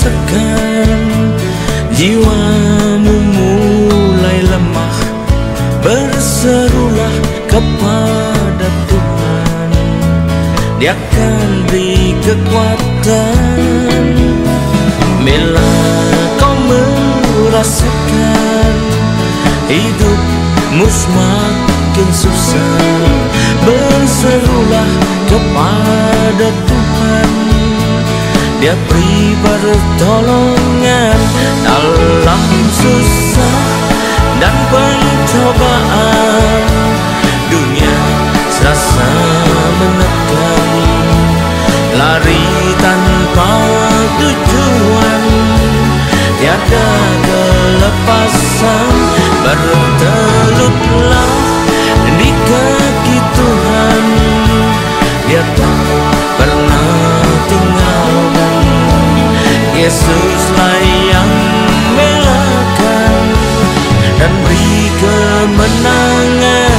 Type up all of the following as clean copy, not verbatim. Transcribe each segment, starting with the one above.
merasakan jiwamu mulai lemah, berserulah kepada Tuhan, Dia akan beri kekuatan. Bila kau merasakan hidupmu semakin susah, berserulah kepada Tuhan, Dia beri pertolongan dalam susah dan pencobaan. Dunia serasa menekan, lari tanpa tujuan, tiada kelepasan. Bertelutlah di kaki Tuhan, Dia tak pernah tinggalkan. Yesuslah yang melakukan dan beri kemenangan.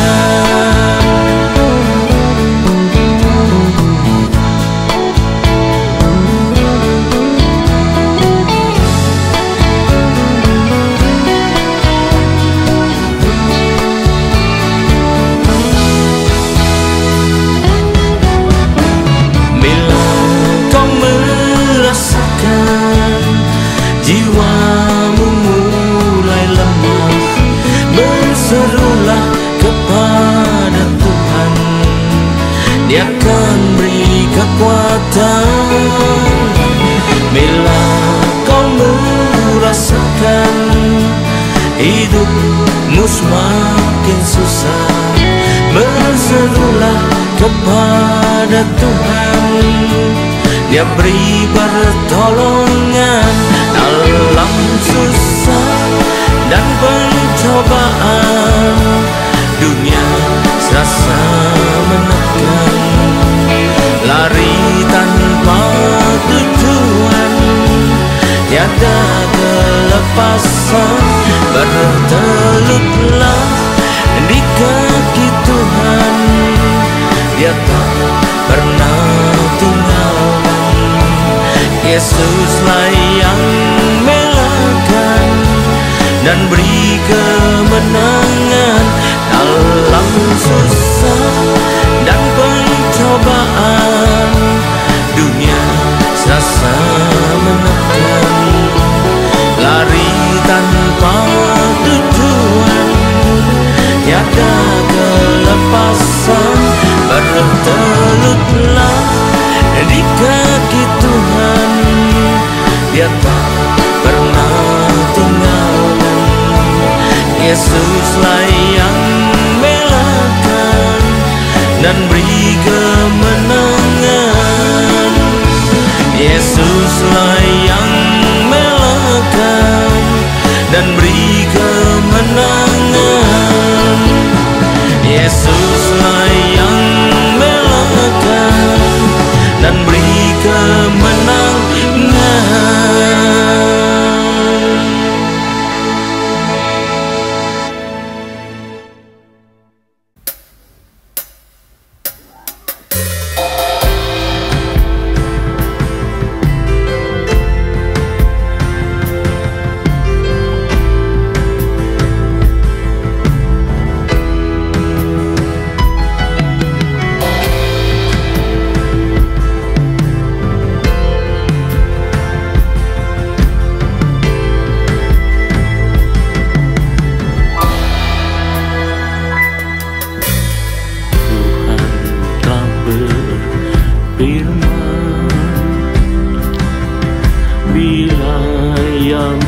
Jiwamu mulai lemah, berserulah kepada Tuhan, Dia akan beri kekuatan. Bila kau merasakan hidupmu semakin susah, berserulah kepada Tuhan, Dia beri pertolongan dalam susah dan pencobaan. Dunia serasa menekan, lari tanpa tujuan, tiada kelepasan. Bertelutlah di kaki Tuhan, Dia tak pernah tinggalkan. Yesuslah yang melakukan dan beri kemenangan dalam susah dan pencobaan. Dunia serasa menekan, lari tanpa tujuan, tiada kelepasan. Bertelutlah di kaki Tuhan, Dia tak pernah tinggalkan. Yesuslah yang melakukan dan beri kemenangan. Yesuslah yang melakukan dan beri kemenangan. Yesuslah yang melakukan dan beri kemenangan.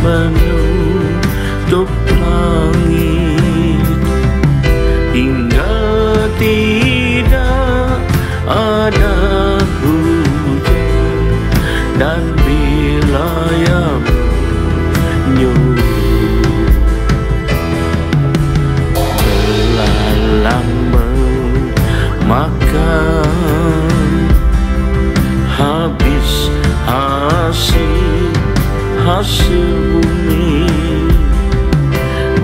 menutup langit hingga tidak ada hujan, dan wilayahmu nyuruh belalang memakan habis hasil bumi,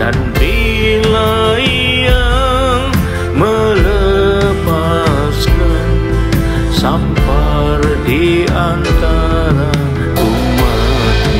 dan bila Ia melepaskan sampar di antara umat,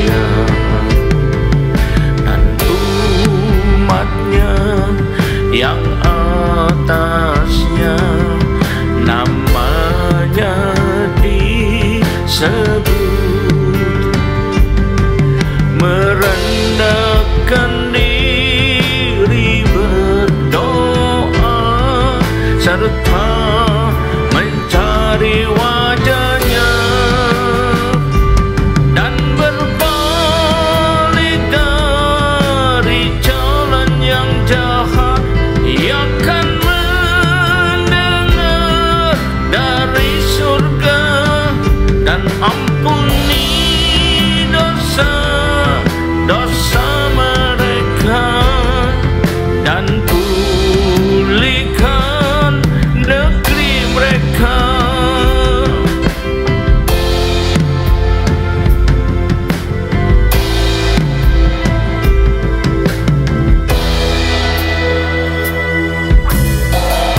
mencari wajahnya dan berbalik dari jalan yang jahat. Ia akan mendengar dari surga dan ampuni dosa mereka dan pulihkan negeri mereka.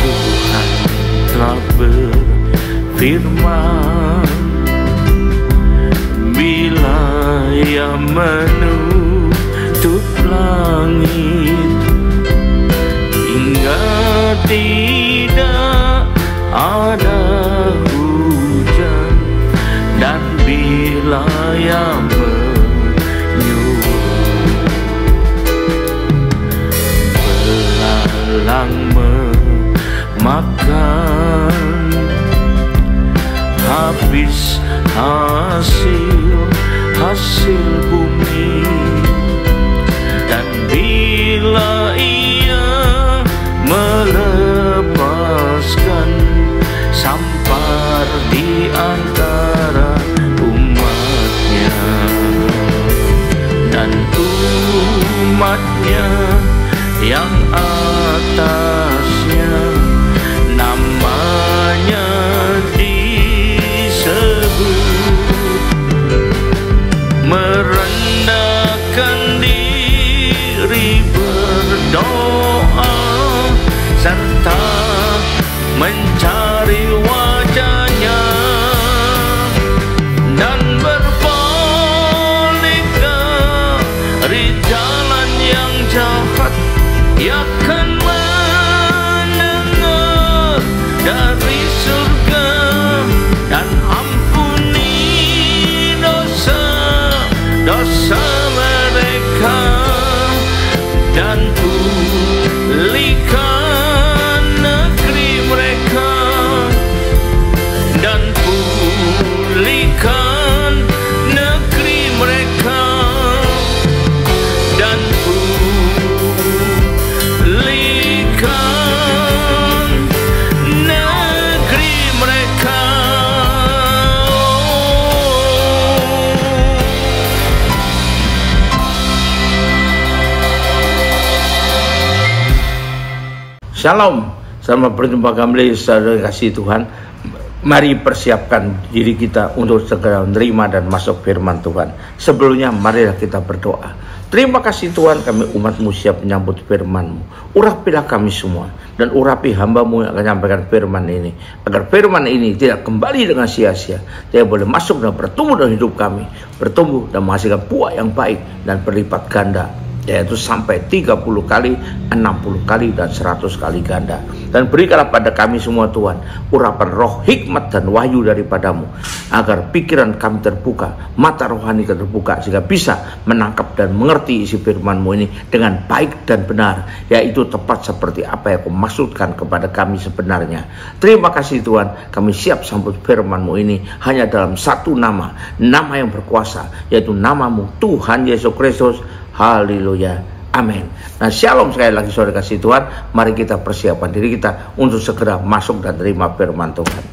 Tuhan telah berfirman, bila Ia menutup langit hingga tidak ada hujan, dan bila Ia menyuruh belalang memakan habis hasil bumi, dan bila Ia melepaskan sampar di antara umatnya, dan umatnya yang atasnya namanya merendahkan diri, berdoa serta mencari wajahnya dan berbalik dari jalan yang jahat. Ia akan mendengar dari surga dan ampuni dosa mereka dan pulihkan negeri mereka dan pulihkan negeri mereka dan pulihkan negeri mereka. Shalom, selamat berjumpa kembali saudara kasih Tuhan. Mari persiapkan diri kita untuk segera menerima dan masuk firman Tuhan. Sebelumnya marilah kita berdoa. Terima kasih Tuhan, kami umat-Mu siap menyambut firman-Mu. Urapilah kami semua dan urapi hamba-Mu yang akan menyampaikan firman ini, agar firman ini tidak kembali dengan sia-sia, tidak boleh masuk dan bertumbuh dalam hidup kami, bertumbuh dan menghasilkan buah yang baik dan berlipat ganda, yaitu sampai 30 kali, 60 kali, dan 100 kali ganda. Dan berikanlah pada kami semua Tuhan urapan roh hikmat dan wahyu daripada-Mu, agar pikiran kami terbuka, mata rohani terbuka, sehingga bisa menangkap dan mengerti isi firman-Mu ini dengan baik dan benar, yaitu tepat seperti apa yang Kau maksudkan kepada kami sebenarnya. Terima kasih Tuhan, kami siap sambut firman-Mu ini hanya dalam satu nama yang berkuasa, yaitu nama-Mu Tuhan Yesus Kristus. Haleluya, amin. Nah, shalom sekali lagi saudara kasih Tuhan. Mari kita persiapkan diri kita untuk segera masuk dan terima firman Tuhan.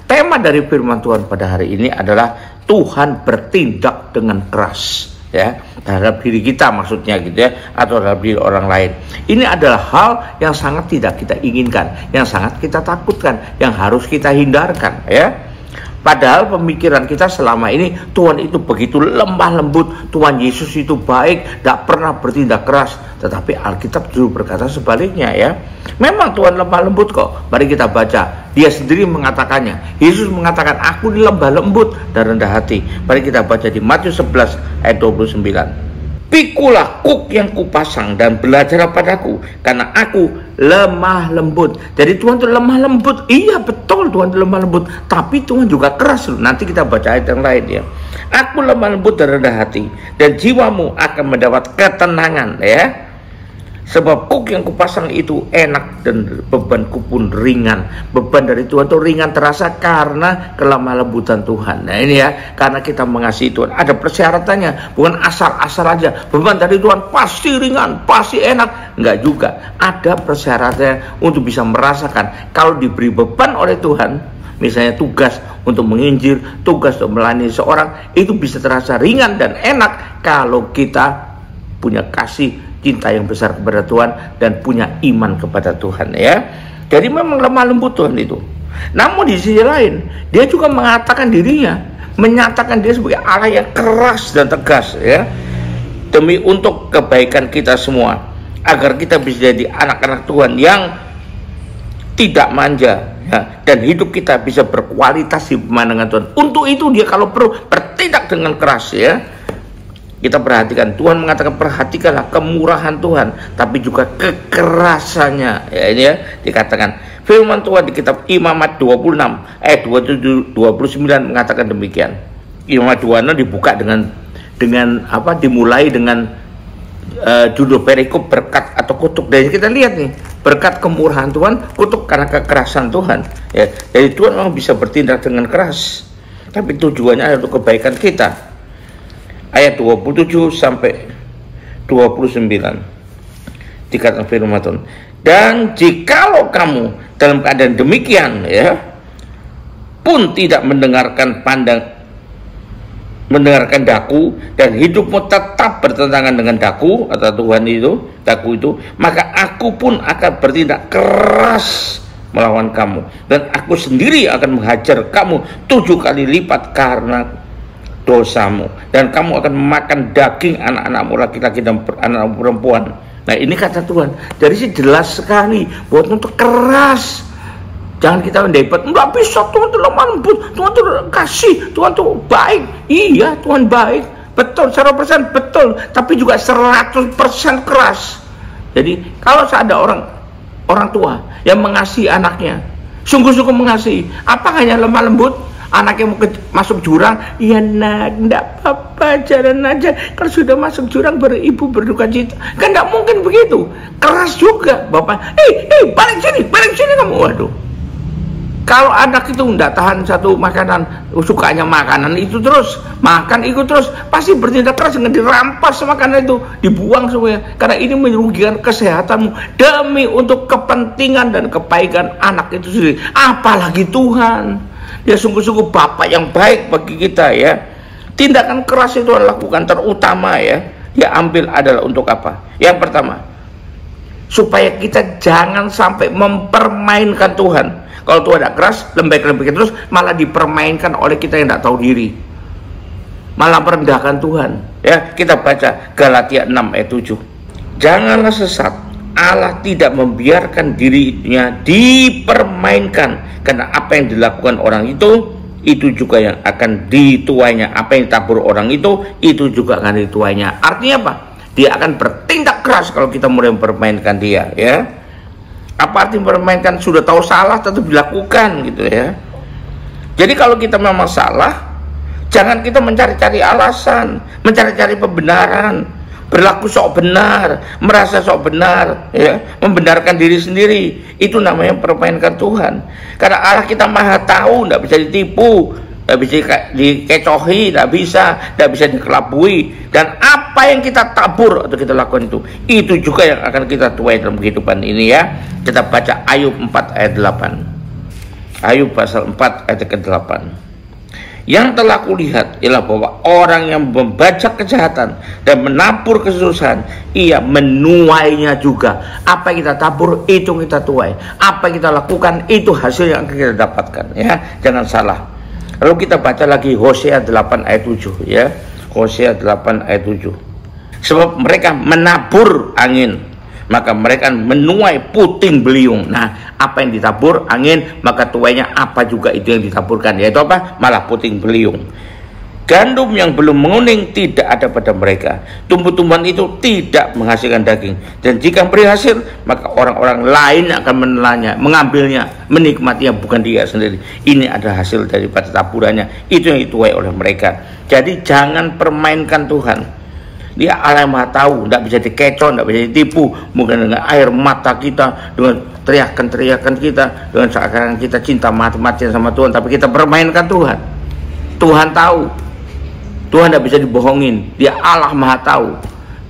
Tema dari firman Tuhan pada hari ini adalah Tuhan bertindak dengan keras, ya, terhadap diri kita maksudnya gitu ya, atau terhadap diri orang lain. Ini adalah hal yang sangat tidak kita inginkan, yang sangat kita takutkan, yang harus kita hindarkan, ya. Padahal pemikiran kita selama ini Tuhan itu begitu lemah lembut, Tuhan Yesus itu baik, tidak pernah bertindak keras. Tetapi Alkitab justru berkata sebaliknya, ya. Memang Tuhan lemah lembut kok. Mari kita baca. Dia sendiri mengatakannya. Yesus mengatakan, aku ini lemah lembut dan rendah hati. Mari kita baca di Matius 11 ayat 29. Pikulah kuk yang kupasang dan belajar padaku, karena aku lemah lembut. Jadi Tuhan itu lemah lembut. Iya betul, Tuhan itu lemah lembut. Tapi Tuhan juga keras loh. Nanti kita baca ayat yang lain, ya. Aku lemah lembut dan rendah hati, dan jiwamu akan mendapat ketenangan, ya. Sebab kuk yang kupasang itu enak dan bebanku pun ringan. Beban dari Tuhan itu ringan terasa karena kelemah lembutan Tuhan. Nah ini ya, karena kita mengasihi Tuhan. Ada persyaratannya, bukan asal-asal aja. Beban dari Tuhan pasti ringan, pasti enak. Enggak juga. Ada persyaratannya untuk bisa merasakan kalau diberi beban oleh Tuhan. Misalnya tugas untuk menginjil, tugas untuk melayani seorang, itu bisa terasa ringan dan enak kalau kita punya kasih cinta yang besar kepada Tuhan dan punya iman kepada Tuhan ya. Jadi memang lemah lembut Tuhan itu. Namun di sisi lain, dia juga mengatakan dirinya, menyatakan dia sebagai Allah yang keras dan tegas ya. Demi untuk kebaikan kita semua, agar kita bisa jadi anak-anak Tuhan yang tidak manja ya, dan hidup kita bisa berkualitas di pemandangan Tuhan. Untuk itu dia kalau perlu bertindak dengan keras ya. Kita perhatikan, Tuhan mengatakan perhatikanlah kemurahan Tuhan, tapi juga kekerasannya. Ya ini ya, dikatakan firman Tuhan di kitab Imamat 26 ayat 27 29 mengatakan demikian. Imamat 26 dibuka dengan apa? Dimulai dengan judul perikop berkat atau kutuk. Dan kita lihat nih, berkat kemurahan Tuhan, kutuk karena kekerasan Tuhan. Ya, jadi Tuhan memang bisa bertindak dengan keras, tapi tujuannya adalah untuk kebaikan kita. Ayat 27 sampai 29 dikatakan firman Tuhan, dan jikalau kamu dalam keadaan demikian ya pun tidak mendengarkan daku dan hidupmu tetap bertentangan dengan daku atau Tuhan itu, daku itu, maka aku pun akan bertindak keras melawan kamu, dan aku sendiri akan menghajar kamu 7 kali lipat karena dosamu, dan kamu akan memakan daging anak-anakmu laki-laki dan anak-anakmu perempuan. Nah ini kata Tuhan. Jadi sih jelas sekali buat untuk keras. Jangan kita mendebat, enggak bisa, Tuhan itu lemah lembut, Tuhan itu kasih, Tuhan itu baik. Iya, Tuhan baik, betul, 100% betul, tapi juga 100% keras. Jadi kalau ada orang tua yang mengasihi anaknya, sungguh-sungguh mengasihi, apa hanya lemah lembut? Anaknya mau masuk jurang, ya nak, enggak apa-apa, jalan aja. Kalau sudah masuk jurang ibu berduka cita. Kan enggak mungkin begitu. Keras juga bapak. Balik sini kamu. Waduh. Kalau anak itu enggak tahan satu makanan, sukanya makanan itu terus, makan ikut terus, pasti bertindak keras dengan dirampas makanan itu, dibuang semuanya. Karena ini merugikan kesehatanmu demi untuk kepentingan dan kebaikan anak itu sendiri. Apalagi Tuhan. Dia sungguh-sungguh Bapak yang baik bagi kita ya. Tindakan keras itu lakukan terutama ya, dia ambil adalah untuk apa? Yang pertama, supaya kita jangan sampai mempermainkan Tuhan. Kalau Tuhan tidak keras, lembek-lembek terus, malah dipermainkan oleh kita yang tidak tahu diri, malah merendahkan Tuhan ya. Kita baca Galatia 6 ayat 7. Janganlah sesat, Allah tidak membiarkan dirinya dipermainkan, karena apa yang dilakukan orang itu juga yang akan dituainya. Apa yang ditabur orang itu juga akan dituainya. Artinya apa? Dia akan bertindak keras kalau kita mulai mempermainkan dia ya. Apa arti mempermainkan? Sudah tahu salah tetap dilakukan gitu ya. Jadi kalau kita memang salah, jangan kita mencari-cari alasan, mencari-cari pembenaran, berlaku sok benar, merasa sok benar ya, membenarkan diri sendiri. Itu namanya mempermainkan Tuhan. Karena Allah kita maha tahu, tidak bisa ditipu, tidak bisa dikecohi, tidak bisa dikelabui. Dan apa yang kita tabur atau kita lakukan itu juga yang akan kita tuai dalam kehidupan ini ya. Kita baca Ayub 4 ayat 8. Ayub pasal 4 ayat ke-8. Yang telah kulihat ialah bahwa orang yang membaca kejahatan dan menabur kesusahan, ia menuainya juga. Apa yang kita tabur itu kita tuai. Apa yang kita lakukan itu hasil yang akan kita dapatkan ya. Jangan salah. Lalu kita baca lagi Hosea 8 ayat 7 ya. Hosea 8 ayat 7. Sebab mereka menabur angin, maka mereka menuai puting beliung. Nah, apa yang ditabur angin, maka tuainya apa juga itu yang ditaburkan, yaitu apa? Malah puting beliung. Gandum yang belum menguning tidak ada pada mereka. Tumbuh-tumbuhan itu tidak menghasilkan daging. Dan jika beri hasil, maka orang-orang lain akan menelannya, mengambilnya, menikmatinya, bukan dia sendiri. Ini adalah hasil daripada taburannya. Itu yang dituai oleh mereka. Jadi jangan permainkan Tuhan. Dia Allah yang maha tahu, tidak bisa dikecoh, tidak bisa ditipu. Mungkin dengan air mata kita, dengan teriakan-teriakan kita, dengan seakan kita cinta mati-matian sama Tuhan, tapi kita permainkan Tuhan. Tuhan tahu, Tuhan tidak bisa dibohongin. Dia Allah maha tahu,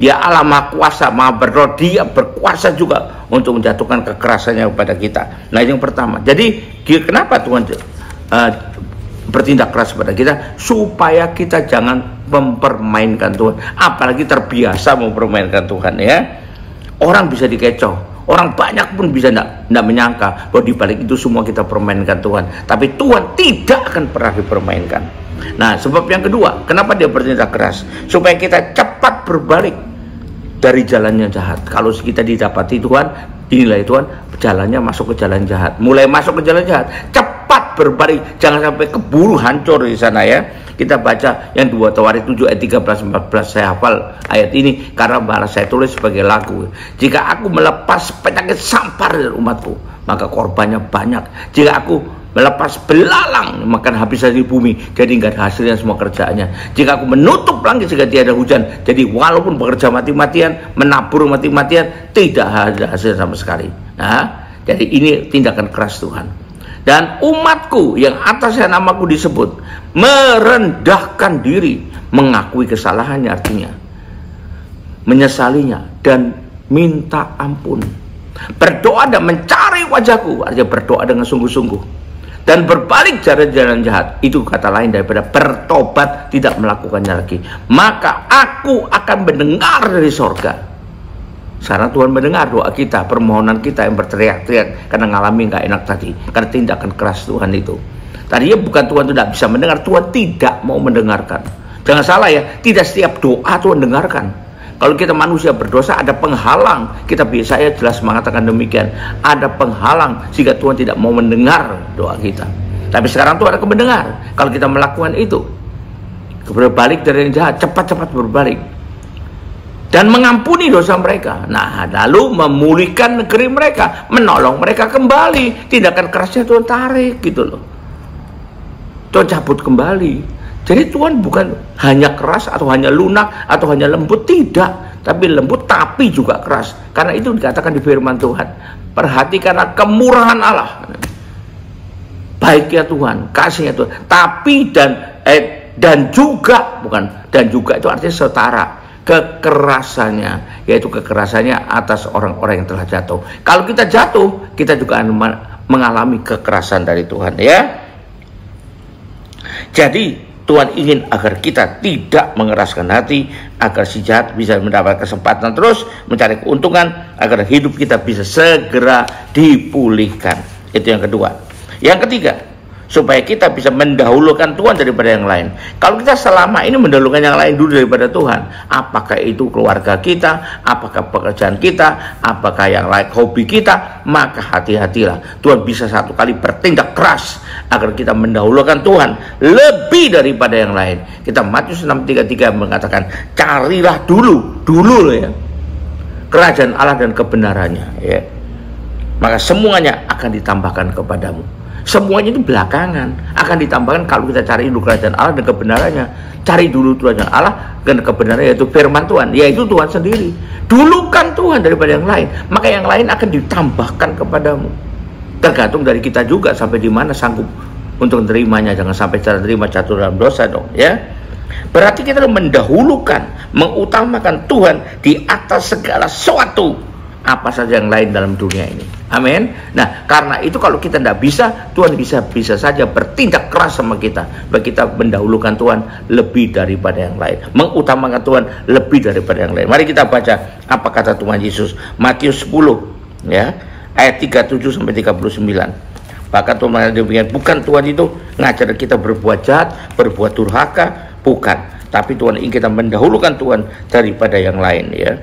Dia Allah maha kuasa, maha berdoa. Dia berkuasa juga untuk menjatuhkan kekerasannya kepada kita. Nah, ini yang pertama. Jadi kenapa Tuhan bertindak keras kepada kita? Supaya kita jangan mempermainkan Tuhan, apalagi terbiasa mempermainkan Tuhan, ya. Orang bisa dikecoh, orang banyak pun bisa tidak menyangka bahwa di balik itu semua kita permainkan Tuhan, tapi Tuhan tidak akan pernah dipermainkan. Nah, sebab yang kedua, kenapa dia bertindak keras? Supaya kita cepat berbalik dari jalannya jahat. Kalau kita didapati Tuhan, dinilai Tuhan, jalannya masuk ke jalan jahat, mulai masuk ke jalan jahat, cepat berbalik, jangan sampai keburu hancur di sana, ya. Kita baca yang 2 Tawarik 7 ayat 13-14. Saya hafal ayat ini karena malah saya tulis sebagai lagu. Jika aku melepas penyakit sampar dari umatku, maka korbannya banyak. Jika aku melepas belalang, maka habis dari bumi, jadi nggak ada hasilnya semua kerjaannya. Jika aku menutup langit jika tiada hujan, jadi walaupun bekerja mati-matian, menabur mati-matian, tidak ada hasil sama sekali. Nah, jadi ini tindakan keras Tuhan. Dan umatku yang atasnya namaku disebut, merendahkan diri, mengakui kesalahannya, artinya menyesalinya dan minta ampun, berdoa dan mencari wajahku, artinya berdoa dengan sungguh-sungguh, dan berbalik jalan-jalan jahat. Itu kata lain daripada bertobat, tidak melakukannya lagi, maka aku akan mendengar dari sorga. Sekarang Tuhan mendengar doa kita, permohonan kita yang berteriak-teriak karena ngalami nggak enak tadi, karena tindakan keras Tuhan itu. Tadinya bukan Tuhan tidak bisa mendengar, Tuhan tidak mau mendengarkan. Jangan salah, ya, tidak setiap doa Tuhan dengarkan. Kalau kita manusia berdosa, ada penghalang. Kita saya jelas mengatakan demikian, ada penghalang sehingga Tuhan tidak mau mendengar doa kita. Tapi sekarang Tuhan akan mendengar kalau kita melakukan itu. Berbalik dari yang jahat, cepat-cepat berbalik dan mengampuni dosa mereka. Nah, lalu memulihkan negeri mereka, menolong mereka kembali. Tindakan kerasnya Tuhan tarik, gitu loh. Tuhan cabut kembali. Jadi Tuhan bukan hanya keras atau hanya lunak atau hanya lembut, tidak. Tapi lembut tapi juga keras. Karena itu dikatakan di firman Tuhan, perhatikanlah kemurahan Allah, baiknya Tuhan, kasihnya Tuhan. Tapi dan juga, bukan dan juga itu artinya setara, kekerasannya, yaitu kekerasannya atas orang-orang yang telah jatuh. Kalau kita jatuh, kita juga akan mengalami kekerasan dari Tuhan, ya. Jadi Tuhan ingin agar kita tidak mengeraskan hati, agar si jahat bisa mendapat kesempatan terus mencari keuntungan, agar hidup kita bisa segera dipulihkan. Itu yang kedua. Yang ketiga, supaya kita bisa mendahulukan Tuhan daripada yang lain. Kalau kita selama ini mendahulukan yang lain dulu daripada Tuhan, apakah itu keluarga kita, apakah pekerjaan kita, apakah yang lain hobi kita, maka hati-hatilah. Tuhan bisa satu kali bertindak keras agar kita mendahulukan Tuhan lebih daripada yang lain. Kita Matius 6:33 mengatakan, carilah dulu ya, kerajaan Allah dan kebenarannya, ya. Maka semuanya akan ditambahkan kepadamu. Semuanya itu belakangan akan ditambahkan kalau kita cari dulu kerajaan Allah dan kebenarannya. Cari dulu kerajaan Allah dan kebenarannya, yaitu firman Tuhan, yaitu Tuhan sendiri. Dulukan Tuhan daripada yang lain, maka yang lain akan ditambahkan kepadamu. Tergantung dari kita juga sampai di mana sanggup untuk menerimanya. Jangan sampai cara terima jatuh dalam dosa dong, ya. Berarti kita mendahulukan, mengutamakan Tuhan di atas segala sesuatu, apa saja yang lain dalam dunia ini. Amin. Nah, karena itu kalau kita tidak bisa, Tuhan bisa saja bertindak keras sama kita. Bagi kita mendahulukan Tuhan lebih daripada yang lain, mengutamakan Tuhan lebih daripada yang lain. Mari kita baca apa kata Tuhan Yesus, Matius 10, ya, ayat 37 sampai 39. Bahkan Tuhan mengatakan demikian, bukan Tuhan itu ngajar kita berbuat jahat, berbuat durhaka, bukan. Tapi Tuhan ingin kita mendahulukan Tuhan daripada yang lain, ya.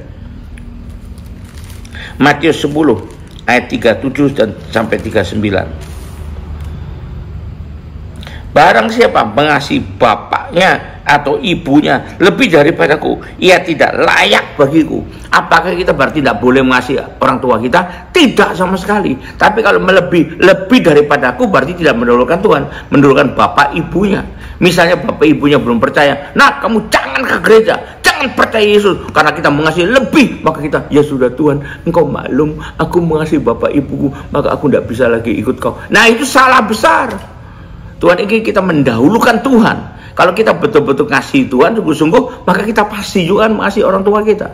Matius 10 ayat 37 dan sampai 39. Barang siapa mengasihi bapaknya atau ibunya lebih daripadaku, ia tidak layak bagiku. Apakah kita berarti tidak boleh mengasihi orang tua kita? Tidak sama sekali. Tapi kalau lebih daripadaku berarti tidak mendahulukan Tuhan, mendahulukan bapak ibunya. Misalnya bapak ibunya belum percaya, nah kamu jangan ke gereja, jangan percaya Yesus, karena kita mengasihi lebih, maka kita, ya sudah Tuhan, engkau maklum, aku mengasihi bapak ibuku, maka aku tidak bisa lagi ikut kau. Nah itu salah besar. Tuhan ingin kita mendahulukan Tuhan. Kalau kita betul-betul ngasih Tuhan sungguh-sungguh, maka kita pasti juga mengasihi orang tua kita.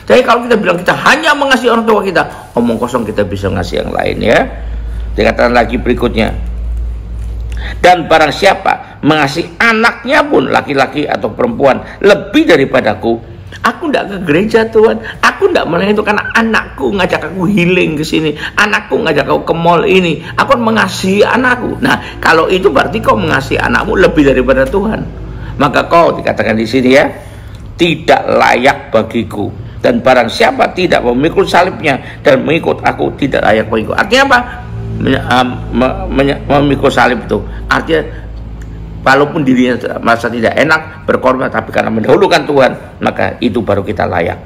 Jadi kalau kita bilang kita hanya mengasihi orang tua kita, omong kosong, kita bisa ngasih yang lain ya. Dikatakan lagi berikutnya, dan barang siapa mengasihi anaknya pun, laki-laki atau perempuan, lebih daripadaku, aku tidak ke gereja Tuhan, aku tidak melayani itu karena anakku ngajak aku healing ke sini, anakku ngajak aku ke mall ini, aku mengasihi anakku. Nah kalau itu berarti kau mengasihi anakmu lebih daripada Tuhan, maka kau, dikatakan di sini ya, tidak layak bagiku. Dan barang siapa tidak memikul salibnya dan mengikut aku, tidak layak bagiku. Artinya apa? Memikul salib itu artinya walaupun dirinya merasa tidak enak berkorban, tapi karena mendahulukan Tuhan, maka itu baru kita layak.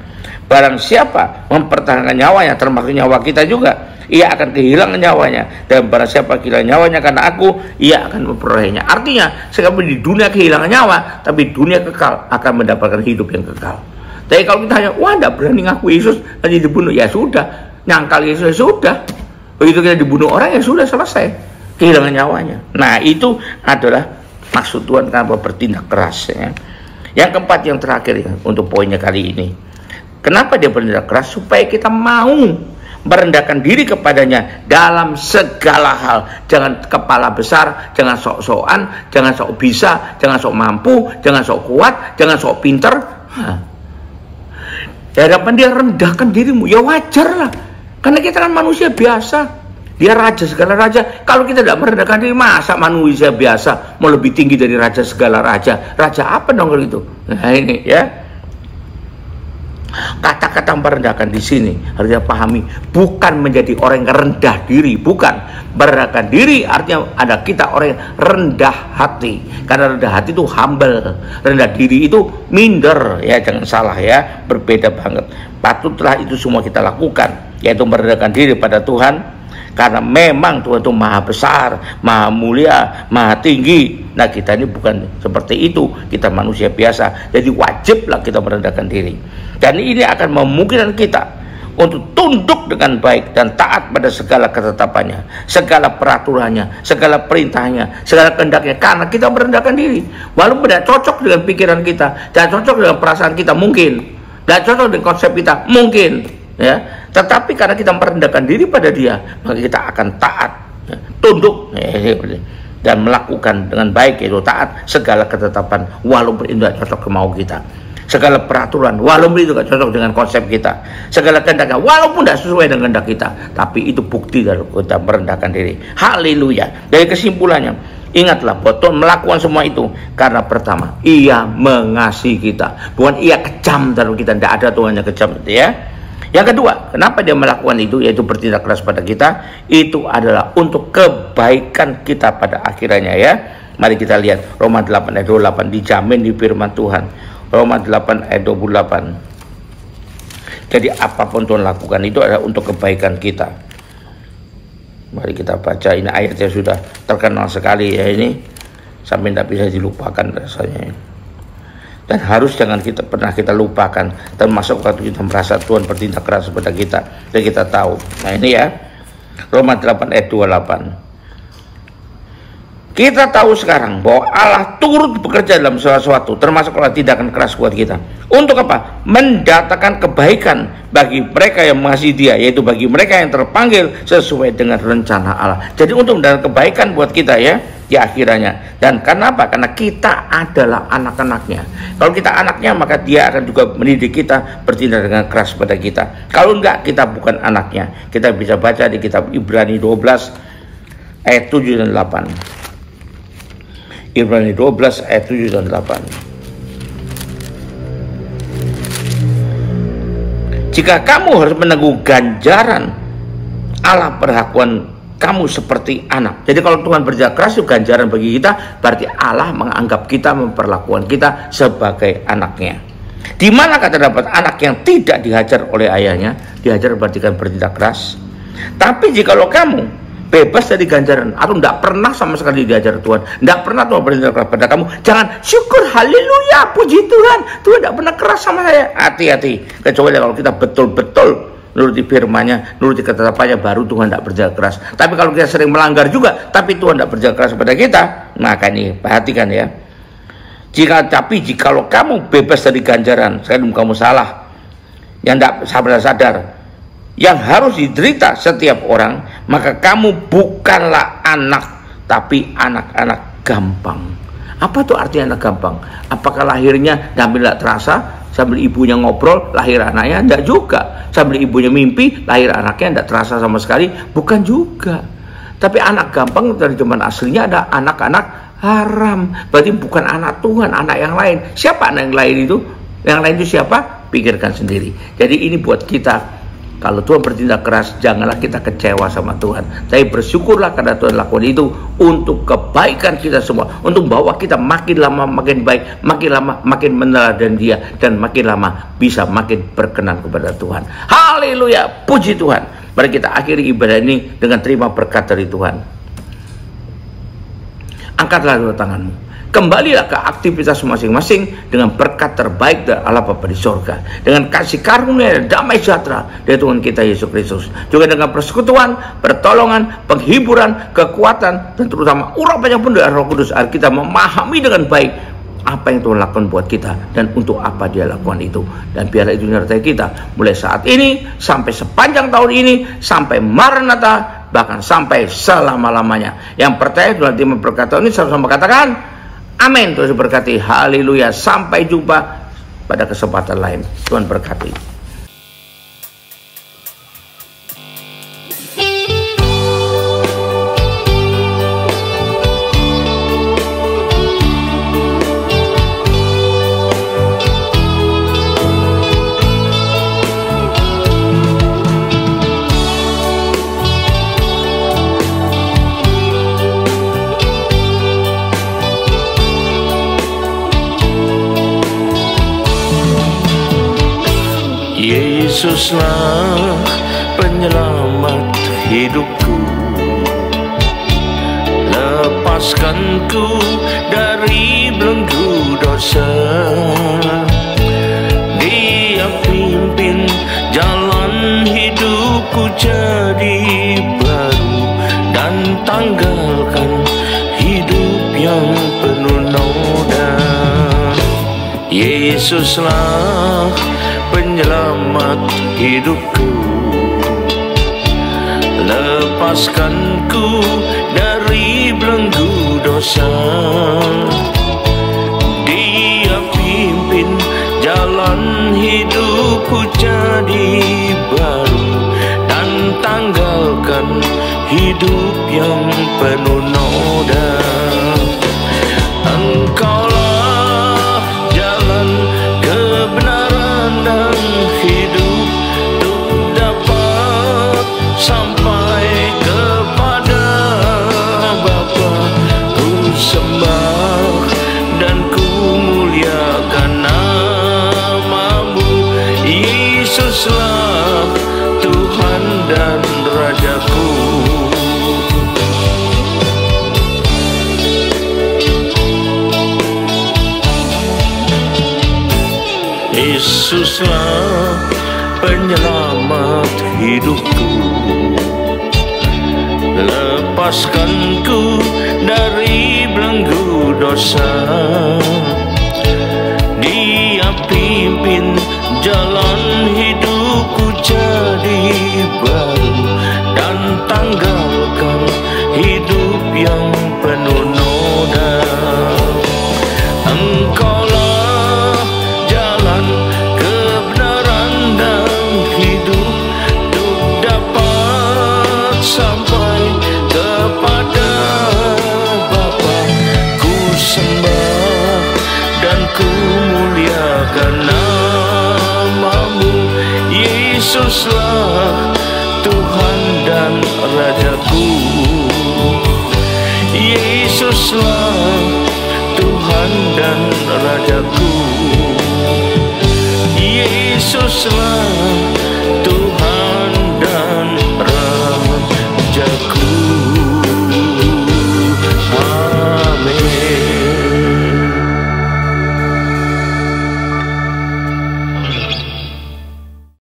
Barang siapa mempertahankan nyawanya, termasuk nyawa kita juga, ia akan kehilangan nyawanya. Dan barang siapa kehilangan nyawanya karena aku, ia akan memperolehnya. Artinya sekalipun di dunia kehilangan nyawa, tapi dunia kekal akan mendapatkan hidup yang kekal. Tapi kalau kita hanya, wah tidak berani ngaku Yesus, nanti dibunuh, ya sudah, nyangkal Yesus, ya sudah. Begitu kita dibunuh orang, ya sudah, selesai, kehilangan nyawanya. Nah itu adalah maksud Tuhan kenapa bertindak keras ya. Yang keempat, yang terakhir ya, untuk poinnya kali ini, kenapa dia bertindak keras? Supaya kita mau merendahkan diri kepadanya dalam segala hal. Jangan kepala besar, jangan sok-sokan, jangan sok bisa, jangan sok mampu, jangan sok kuat, jangan sok pinter. Di hadapan dia, rendahkan dirimu, ya wajar lah, karena kita kan manusia biasa. Dia raja segala raja. Kalau kita tidak merendahkan diri, masa manusia biasa mau lebih tinggi dari raja segala raja? Raja apa dong kalau itu? Nah ini ya, kata-kata merendahkan di sini harus kita pahami, bukan menjadi orang yang rendah diri, bukan. Merendahkan diri artinya ada kita orang yang rendah hati, karena rendah hati itu humble, rendah diri itu minder ya, jangan salah ya, berbeda banget. Patutlah itu semua kita lakukan, yaitu merendahkan diri pada Tuhan, karena memang Tuhan itu maha besar, maha mulia, maha tinggi. Nah kita ini bukan seperti itu, kita manusia biasa, jadi wajiblah kita merendahkan diri. Dan ini akan memungkinkan kita untuk tunduk dengan baik dan taat pada segala ketetapannya, segala peraturannya, segala perintahnya, segala kehendaknya, karena kita merendahkan diri. Walaupun tidak cocok dengan pikiran kita, tidak cocok dengan perasaan kita mungkin, tidak cocok dengan konsep kita mungkin ya, tetapi karena kita merendahkan diri pada dia, maka kita akan taat ya, tunduk dan melakukan dengan baik, yaitu taat segala ketetapan walaupun itu tidak cocok ke mau kita, segala peraturan walaupun itu tidak cocok dengan konsep kita, segala kehendaknya walaupun tidak sesuai dengan kehendak kita, tapi itu bukti dari kita merendahkan diri. Haleluya. Dari kesimpulannya, ingatlah bahwa Tuhan melakukan semua itu karena pertama, ia mengasihi kita, bukan ia kejam terhadap kita. Tidak ada Tuhan yang kejam ya. Yang kedua, kenapa dia melakukan itu, yaitu bertindak keras pada kita, itu adalah untuk kebaikan kita pada akhirnya ya. Mari kita lihat Roma 8 ayat 28, dijamin di firman Tuhan. Roma 8 ayat 28. Jadi apapun Tuhan lakukan itu adalah untuk kebaikan kita. Mari kita baca, ini ayatnya sudah terkenal sekali ya, ini sampai tidak bisa dilupakan rasanya. Dan harus jangan pernah kita lupakan, termasuk waktu kita merasa Tuhan bertindak keras kepada kita dan kita tahu. Nah ini ya, Roma 8 ayat 28. Kita tahu sekarang bahwa Allah turut bekerja dalam sesuatu, termasuk kalau tindakan keras buat kita. Untuk apa? Mendatangkan kebaikan bagi mereka yang mengasihi Dia, yaitu bagi mereka yang terpanggil sesuai dengan rencana Allah. Jadi untuk mendatangkan kebaikan buat kita ya, di akhirnya. Dan kenapa? Karena kita adalah anak-anaknya. Kalau kita anaknya, maka Dia akan juga mendidik kita bertindak dengan keras pada kita. Kalau enggak, kita bukan anaknya. Kita bisa baca di kitab Ibrani 12 ayat 7 dan 8. Ibrani 12 ayat 7 dan 8. Jika kamu harus menanggung ganjaran, Allah perlakuan kamu seperti anak. Jadi kalau Tuhan bertindak keras itu ganjaran bagi kita, berarti Allah menganggap kita, memperlakukan kita sebagai anaknya. Di mana terdapat anak yang tidak dihajar oleh ayahnya? Dihajar berarti kan bertindak keras. Tapi jikalau kamu bebas dari ganjaran, atau tidak pernah sama sekali diajar Tuhan, tidak pernah Tuhan bertindak keras pada kamu, jangan syukur, haleluya, puji Tuhan, Tuhan tidak pernah keras sama saya. Hati-hati, kecuali kalau kita betul-betul nuruti firman-Nya, nuruti ketetapannya, baru Tuhan tidak bertindak keras. Tapi kalau kita sering melanggar juga, tapi Tuhan tidak bertindak keras kepada kita, maka ini perhatikan ya. Jikalau kamu bebas dari ganjaran, sekarang kamu salah, yang tidak sadar, yang harus diderita setiap orang, maka kamu bukanlah anak, tapi anak-anak gampang. Apa tuh artinya anak gampang? Apakah lahirnya sambil tidak terasa, sambil ibunya ngobrol, lahir anaknya? Tidak juga. Sambil ibunya mimpi, lahir anaknya tidak terasa sama sekali? Bukan juga. Tapi anak gampang dari zaman aslinya ada anak-anak haram. Berarti bukan anak Tuhan, anak yang lain. Siapa anak yang lain itu? Yang lain itu siapa? Pikirkan sendiri. Jadi ini buat kita. Kalau Tuhan bertindak keras, janganlah kita kecewa sama Tuhan. Tapi bersyukurlah karena Tuhan lakukan itu untuk kebaikan kita semua. Untuk membawa kita makin lama makin baik, makin lama makin meneladani Dia, dan makin lama bisa makin berkenan kepada Tuhan. Haleluya, puji Tuhan. Mari kita akhiri ibadah ini dengan terima berkat dari Tuhan. Angkatlah dua tanganmu. Kembalilah ke aktivitas masing-masing dengan berkat terbaik dari Allah Bapa di surga, dengan kasih karunia dan damai sejahtera dari Tuhan kita Yesus Kristus, juga dengan persekutuan, pertolongan, penghiburan, kekuatan, dan terutama urapan yang penuh dari Roh Kudus, agar kita memahami dengan baik apa yang Tuhan lakukan buat kita dan untuk apa Dia lakukan itu. Dan biarlah itu menyertai kita mulai saat ini sampai sepanjang tahun ini, sampai Maranatha, bahkan sampai selama-lamanya. Yang percaya dalam firman berkata ini sama-sama katakan amin. Tuhan berkati. Haleluya. Sampai jumpa pada kesempatan lain. Tuhan berkati. Yesuslah penyelamat hidupku, lepaskanku dari belenggu dosa. Dia pimpin jalan hidupku jadi baru, dan tanggalkan hidup yang penuh noda. Yesuslah penyelamat hidupku, lepaskanku dari belenggu dosa. Dia pimpin jalan hidupku jadi baru, dan tanggalkan hidup yang penuh noda. Engkaulah jalan kebenaran dan hidup, untuk dapat sampai kepada Bapa. Ku sembah dan ku muliakan nama-Mu, Yesuslah Tuhan dan Rajaku. Yesuslah penyelamat hidupku, lepaskanku dari belenggu dosa. Dia pimpin jalan hidupku jadi baru, dan tanggalkan hidup yang penuh noda. Engkaulah jalan kebenaran dan hidup, untuk dapat sampai kepada Bapa. Ku sembah dan ku muliakan nama-Mu, Yesuslah Tuhan dan Rajaku. Yesuslah Tuhan dan Rajaku. Yesuslah